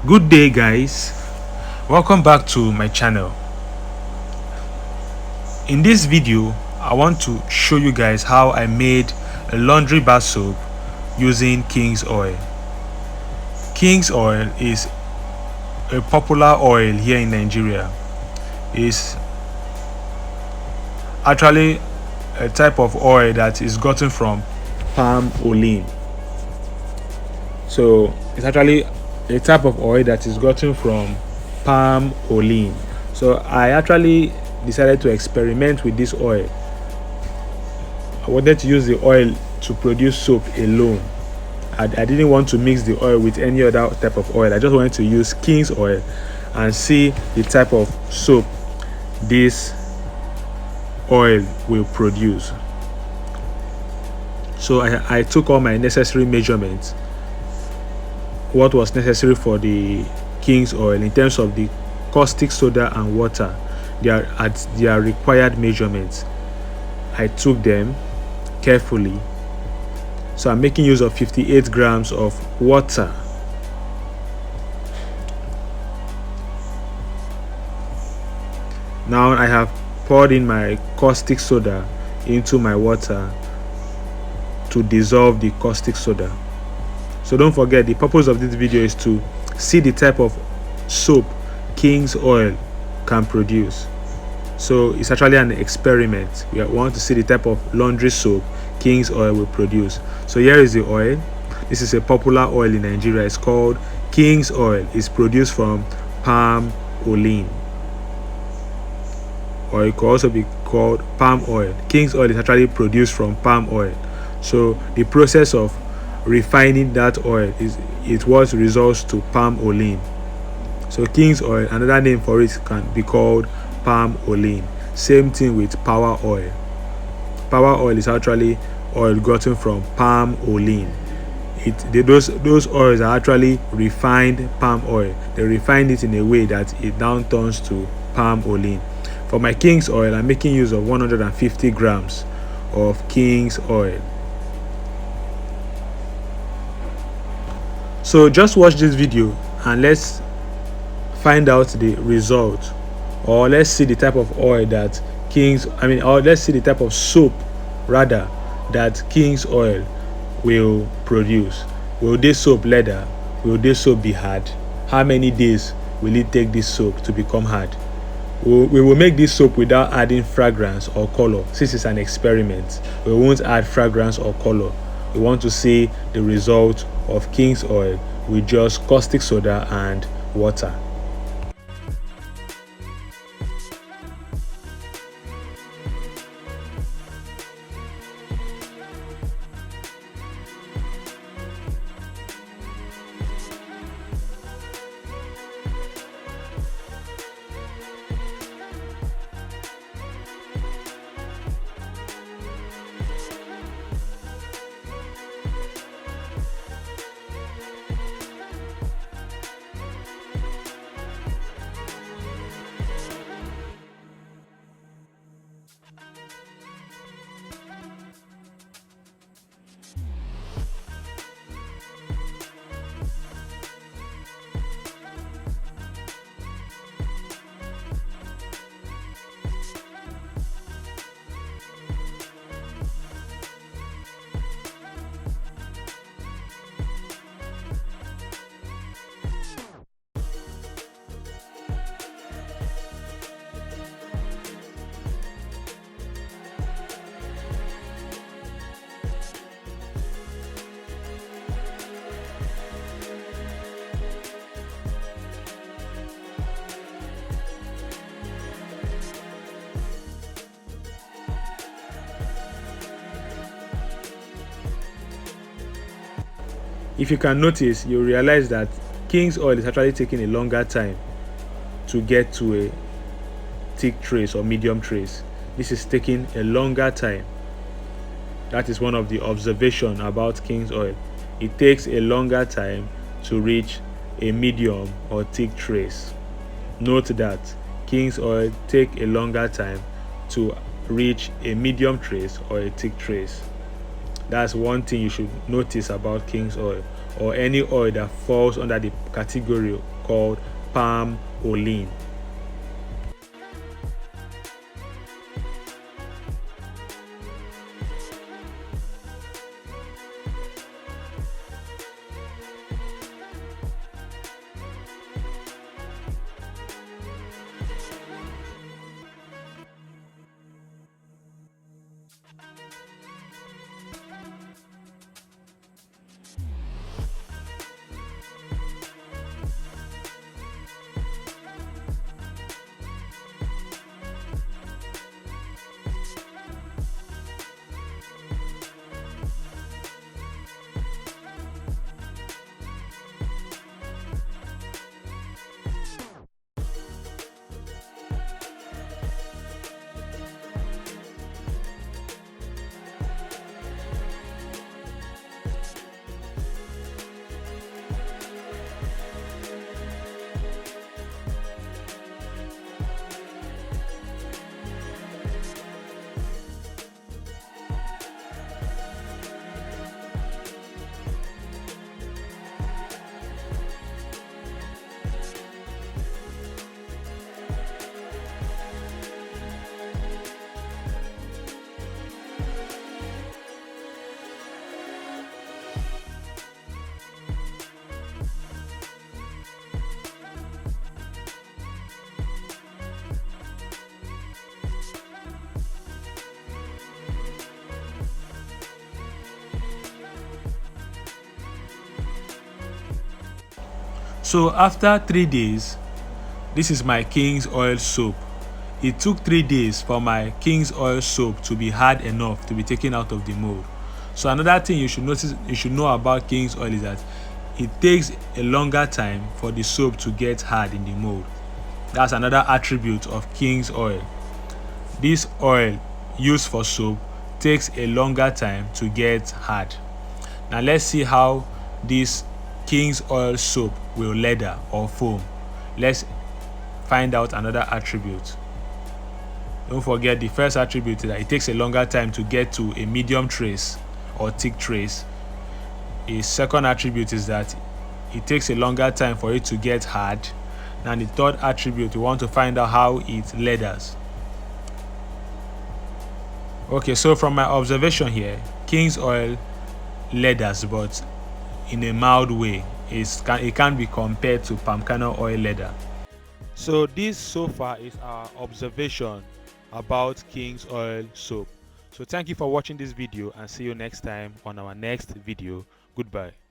Good day, guys. Welcome back to my channel. In this video, I want to show you guys how I made a laundry bar soap using King's oil. King's oil is a popular oil here in Nigeria. It's actually a type of oil that is gotten from Palm Olein. So it's actually a type of oil that is gotten from Palm Olein. So I actually decided to experiment with this oil. I wanted to use the oil to produce soap alone. I didn't want to mix the oil with any other type of oil. I just wanted to use King's oil and see the type of soap this oil will produce. So I took all my necessary measurements, what was necessary for the King's oil in terms of the caustic soda and water. They are at their required measurements. I took them carefully. So I'm making use of 58 grams of water. Now I have poured in my caustic soda into my water to dissolve the caustic soda. So don't forget, the purpose of this video is to see the type of soap King's oil can produce. So it's actually an experiment. We want to see the type of laundry soap King's oil will produce. So here is the oil. This is a popular oil in Nigeria. It's called King's oil. It's produced from Palm Olein, or it could also be called palm oil. King's oil is actually produced from palm oil. So the process of refining that oil is what results to Palm Olein. So King's oil, another name for it can be called Palm Olein. Same thing with power oil. Power oil is actually oil gotten from Palm Olein. Those oils are actually refined palm oil. They refine it in a way that it now turns to Palm Olein. For my King's oil, I'm making use of 150 grams of King's oil. So just watch this video and let's find out the result, or let's see the type of oil that or let's see the type of soap rather that King's oil will produce. Will this soap leather? Will this soap be hard? How many days will it take this soap to become hard? We will make this soap without adding fragrance or color. Since it's an experiment, we won't add fragrance or color. We want to see the result of King's oil with just caustic soda and water. If you can notice, you'll realize that King's oil is actually taking a longer time to get to a thick trace or medium trace. This is taking a longer time. That is one of the observations about King's oil. It takes a longer time to reach a medium or thick trace. Note that King's oil take a longer time to reach a medium trace or a thick trace. That's one thing you should notice about King's oil, or any oil that falls under the category called Palm Olein. So after 3 days, this is my King's Oil soap. It took 3 days for my King's Oil soap to be hard enough to be taken out of the mold. So another thing you should know about King's Oil is that it takes a longer time for the soap to get hard in the mold. That's another attribute of King's Oil. This oil used for soap takes a longer time to get hard. Now let's see how this King's Oil soap will leather or foam. Let's find out another attribute. Don't forget, the first attribute is that it takes a longer time to get to a medium trace or thick trace. A second attribute is that it takes a longer time for it to get hard. And the third attribute, we want to find out how it leathers. Okay, so from my observation here, King's Oil leathers, but in a mild way. It can't be compared to palm kernel oil leather. So this so far is our observation about King's Oil soap. So thank you for watching this video, and see you next time on our next video. Goodbye.